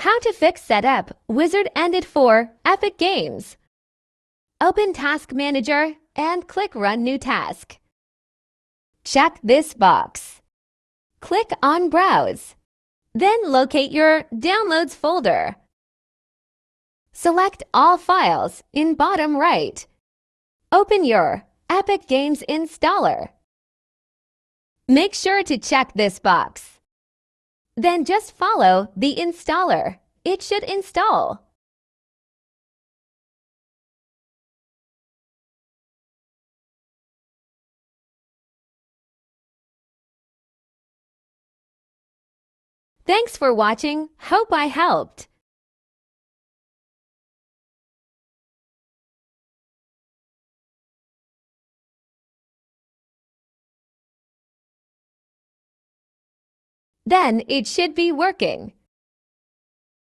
How to fix setup Wizard Ended for Epic Games. Open Task Manager and click Run New Task. Check this box. Click on Browse. Then locate your Downloads folder. Select All Files in bottom right. Open your Epic Games installer. Make sure to check this box. Then just follow the installer. It should install. Thanks for watching. Hope I helped. Then it should be working.